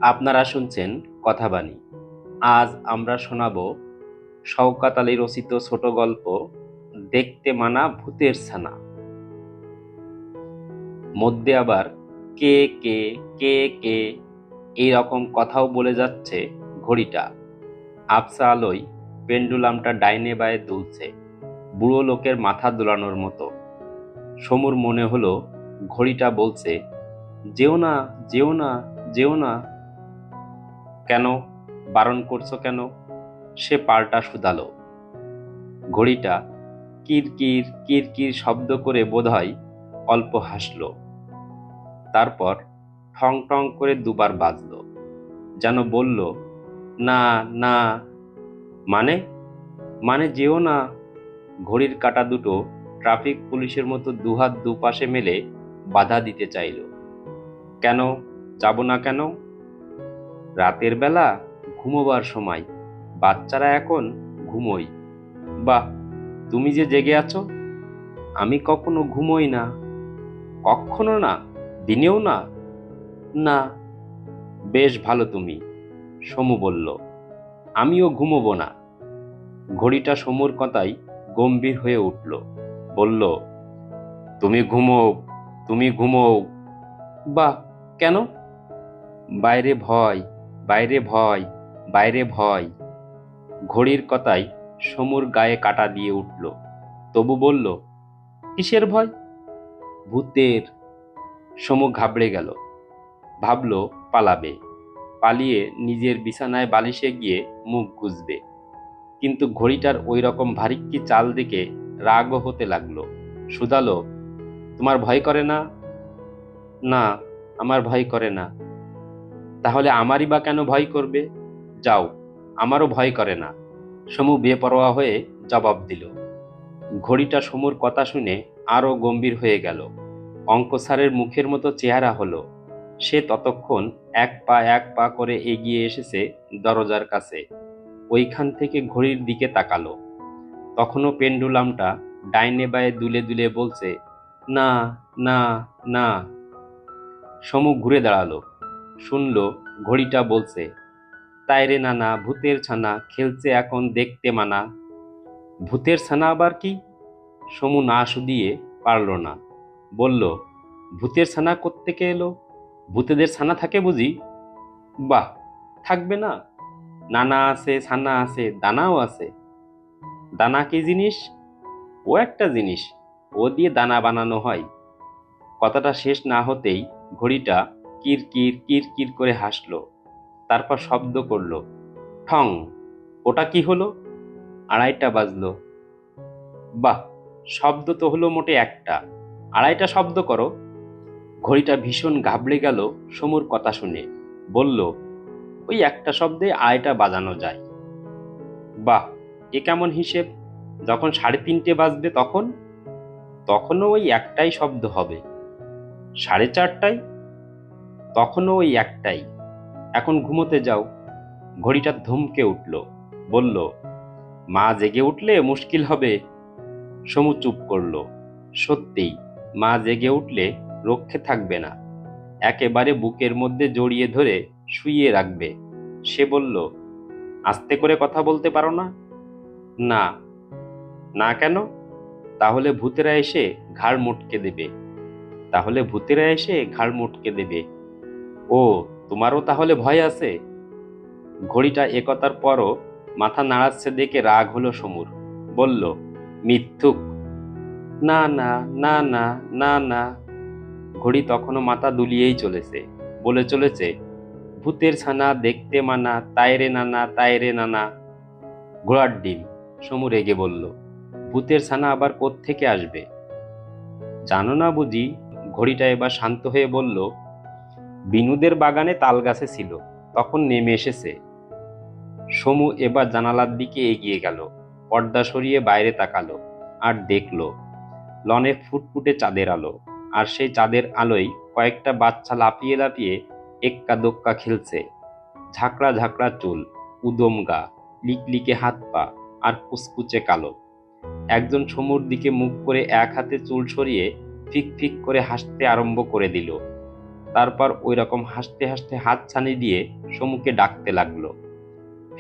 আপনারা শুনছেন কথাবাণী। আজ আমরা শোনাব শওকত আলী রচিত ছোট গল্প দেখতে মানা ভূতের ছানা। মধ্যে আবার কে কে কে কে এই রকম কথাও বলে যাচ্ছে ঘড়িটা। আবছা আলোয় পেন্ডুলামটা ডাইনে বায়ে দুলছে, বুড়ো লোকের মাথা দোলানোর মতো। সমুর মনে হলো ঘড়িটা বলছে, যেও না, যেও না, যেও না। কেন বারণ করছো কেন? সে পাল্টা শুধালো। ঘড়িটা কিরকির কিরকির শব্দ করে বোধহয় অল্প হাসল, তারপর ঠং ঠং করে দুবার বাজল, যেন বলল, না না। মানে? মানে যেও না। ঘড়ির কাঁটা দুটো ট্রাফিক পুলিশের মতো দুহাত দুপাশে মেলে বাধা দিতে চাইল। কেন যাব না কেন? রাতের বেলা ঘুমোবার সময়, বাচ্চারা এখন ঘুমোই। বাহ, তুমি যে জেগে আছো। আমি কখনো ঘুমোই না। কখনো না? দিনেও না? না। বেশ ভালো তুমি, সমু বলল। আমিও ঘুমোবো না। ঘড়িটা সমুর কথায় গম্ভীর হয়ে উঠল, বলল, তুমি ঘুমোও, তুমি ঘুমোও। বাহ, কেন? বাইরে ভয়, বাইরে ভয়, বাইরে ভয়। ঘড়ির কথায় সমুর গায়ে কাঁটা দিয়ে উঠল, তবু বলল, কিসের ভয়? ভূতের। সমু ঘাবড়ে গেল, ভাবল পালাবে, পালিয়ে নিজের বিছানায় বালিশে গিয়ে মুখ গুজবে। কিন্তু ঘড়িটার ওই রকম ভারিক্কি চাল দেখে রাগও হতে লাগলো। শুধালো, তোমার ভয় করে না? না, আমার ভয় করে না। তাহলে আমারই বা কেন ভয় করবে? যাও, আমারও ভয় করে না। সমু বেপরোয়া হয়ে জবাব দিল। ঘড়িটা সমুর কথা শুনে আরো গম্ভীর হয়ে গেল। অঙ্ক স্যারের মুখের মতো চেহারা হলো। সে ততক্ষণ এক পা এক পা করে এগিয়ে এসেছে দরজার কাছে। ওইখান থেকে ঘড়ির দিকে তাকালো। তখনও পেন্ডুলামটা ডাইনে বায়ে দুলে দুলে বলছে, না না না। সমু ঘুরে দাঁড়ালো, শুনল ঘড়িটা বলছে, তাই রে নানা, ভূতের ছানা খেলছে এখন দেখতে মানা। ভূতের ছানা আবার কি? সমু না শুধিয়ে পারল না, বলল, ভূতের ছানা কোত্থেকে এলো? ভূতেদের ছানা থাকে বুঝি? বাহ, থাকবে না? নানা আছে, ছানা আছে, দানাও আছে। দানা কি জিনিস? ও একটা জিনিস, ও দিয়ে দানা বানানো হয়। কথাটা শেষ না হতেই ঘড়িটা কির কির কির কির করে হাসলো, তারপর শব্দ করলো, ঠং। ওটা কি হলো? আড়াইটা বাজলো। বাহ, শব্দ তো হলো মোটে একটা, আড়াইটা শব্দ করো। ঘড়িটা ভীষণ ঘাবড়ে গেল সমুর কথা শুনে, বলল, ওই একটা শব্দে আড়াইটা বাজানো যায়। বাহ, এ কেমন হিসেব? যখন 3:30 বাজবে তখন? তখনও ওই একটাই শব্দ হবে। 4:30টায়? তখনও ওই একটাই। এখন ঘুমোতে যাও। ঘড়িটা ধমকে উঠল, বলল, মা জেগে উঠলে মুশকিল হবে। সমু চুপ করল। সত্যিই, মা জেগে উঠলে রক্ষে থাকবে না, একেবারে বুকের মধ্যে জড়িয়ে ধরে শুইয়ে রাখবে। সে বলল, আস্তে করে কথা বলতে পারো না? না। না কেন? তাহলে ভূতেরা এসে ঘাড় মটকে দেবে। তাহলে ভূতেরা এসে ঘাড় মটকে দেবে। ও, তোমারও তাহলে ভয় আছে? ঘড়িটা একথার পরও মাথা নাড়াচ্ছে দেখে রাগ হলো সমুর। বলল, মিথ্যুক। না না না না না না। ঘড়ি তখনও মাথা দুলিয়েই চলেছে, বলে চলেছে, ভূতের ছানা দেখতে মানা, তাইরে নানা, তাইরে নানা। ঘোড়ার ডিম। সমু রেগে বলল, ভূতের ছানা আবার কোত্থেকে আসবে? জানো না বুঝি? ঘড়িটা এবার শান্ত হয়ে বলল, বিনুদের বাগানে তাল গাছে ছিল, তখন নেমে এসেছে। সমু এবার জানালার দিকে এগিয়ে গেল, পর্দা সরিয়ে বাইরে তাকালো, আর দেখল লনে ফুটফুটে চাঁদের আলো। আর সেই চাঁদের আলোয় কয়েকটা বাচ্চা লাফিয়ে লাফিয়ে এক্কা দোক্কা খেলছে। ঝাঁকড়া ঝাঁকড়া চুল, উদম গা, লিকলিকে হাত পা, আর কুচকুচে কালো। একজন সমুর দিকে মুখ করে এক হাতে চুল সরিয়ে ফিক ফিক করে হাসতে আরম্ভ করে দিল। তারপর ওই রকম হাসতে হাসতে হাতছানি দিয়ে সমুকে ডাকতে লাগলো।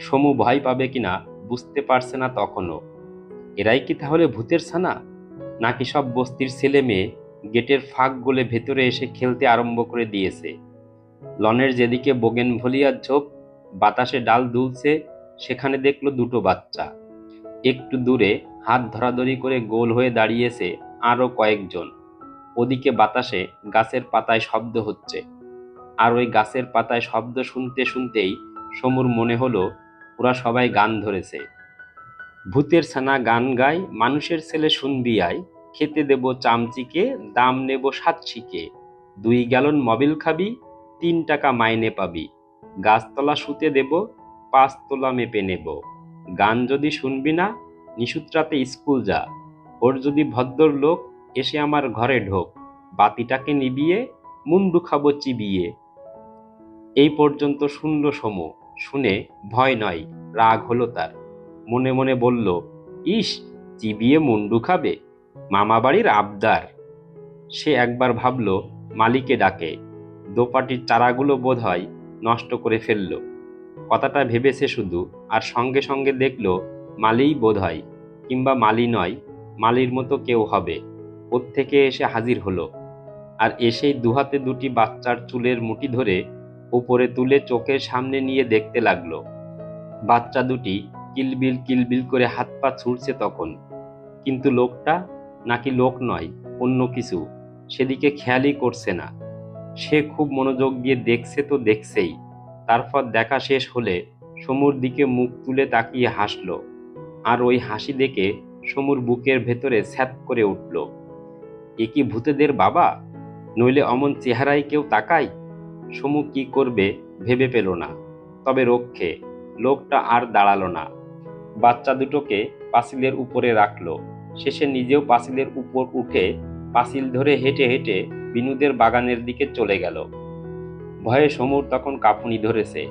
সমু ভয় পাবে কিনা বুঝতে পারছে না তখনও। এরাই কি তাহলে ভূতের ছানা, নাকি সব বস্তির ছেলে মেয়ে গেটের ফাঁক গলে ভেতরে এসে খেলতে আরম্ভ করে দিয়েছে? লনের যেদিকে বোগেনভলিয়ার ঝোপ, বাতাসে ডাল দুলছে, সেখানে দেখলো দুটো বাচ্চা। একটু দূরে হাত ধরাধরি করে গোল হয়ে দাঁড়িয়েছে আরো কয়েকজন। ওদিকে বাতাসে গাছের পাতায় শব্দ হচ্ছে। আর ওই গাছের পাতায় শব্দ শুনতে শুনতেই সমুর মনে হলো ওরা সবাই গান ধরেছে। ভূতের ছানা গান গায়, মানুষের ছেলে শুনবি আয়, খেতে দেব চামচিকে, দাম নেব 7 শিকে, 2 গ্যালন মবিল খাবি, 3 টাকা মাইনে পাবি, গাছতলা শুতে দেব, 5 তোলা মেপে নেব, গান যদি শুনবি না নিশুতরাতে স্কুল যা, ওর যদি ভদ্র লোক এসে আমার ঘরে ঢোক, বাতিটাকে নিবিয়ে মুন্ডু খাবো চিবিয়ে। এই পর্যন্ত শুনল সমু। শুনে ভয় নয়, রাগ হলো তার। মনে মনে বলল, ইস, চিবিয়ে মুন্ডু খাবে, মামাবাড়ির আবদার। সে একবার ভাবল মালিকে ডাকে, দোপাটির চারাগুলো বোধহয় নষ্ট করে ফেলল। কথাটা ভেবেছে শুধু, আর সঙ্গে সঙ্গে দেখল মালিই বোধহয়, কিংবা মালি নয়, মালির মতো কেউ হবে, ওর থেকে এসে হাজির হলো। আর এসেই দুহাতে দুটি বাচ্চার চুলের মুঠি ধরে উপরে তুলে চোখের সামনে নিয়ে দেখতে লাগলো। বাচ্চা দুটি কিলবিল কিলবিল করে হাত পা ছুড়ছে তখন, কিন্তু লোকটা নাকি লোক নয়, অন্য কিছু, সেদিকে খেয়ালই করছে না। সে খুব মনোযোগ দিয়ে দেখছে তো দেখছেই। তারপর দেখা শেষ হলে সমুর দিকে মুখ তুলে তাকিয়ে হাসলো। আর ওই হাসি দেখে সমুর বুকের ভেতরে স্যাঁত করে উঠল। এ কি ভূতেদের বাবা? নইলে অমন চেহারায় কেউ তাকায়? সমু কি করবে ভেবে পেল না। তবে রক্ষে লোকটা আর দাঁড়ালো না। বাচ্চা দুটোকে পাঁচিলের উপরে রাখলো। শেষে নিজেও পাঁচিলের উপর উঠে পাঁচিল ধরে হেঁটে হেঁটে বিনুদের বাগানের দিকে চলে গেল। ভয়ে সমুর তখন কাঁপুনি ধরেছে।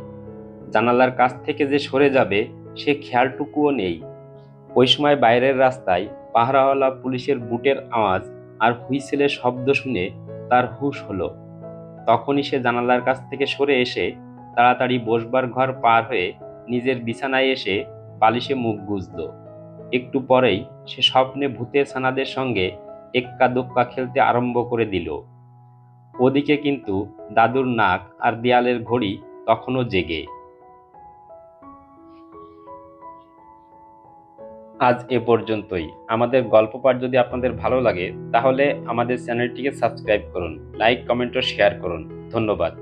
জানালার কাছ থেকে যে সরে যাবে সে খেয়ালটুকুও নেই। ওই সময় বাইরের রাস্তায় পাহারাওয়ালা পুলিশের বুটের আওয়াজ আর হুইসেলের শব্দ শুনে তার হুঁশ হলো। তখনই সে জানালার কাছ থেকে সরে এসে তাড়াতাড়ি বসবার ঘর পার হয়ে নিজের বিছানায় এসে বালিশে মুখ গুজল। একটু পরেই সে স্বপ্নে ভূতের ছানাদের সঙ্গে এক্কা দোক্কা খেলতে আরম্ভ করে দিল। ওদিকে কিন্তু দাদুর নাক আর দেয়ালের ঘড়ি তখনও জেগে। আজ এ পর্যন্তই। আমাদের গল্প পাঠ যদি আপনাদের ভালো লাগে তাহলে আমাদের চ্যানেলটিকে সাবস্ক্রাইব করুন, লাইক, কমেন্ট ও শেয়ার করুন। ধন্যবাদ।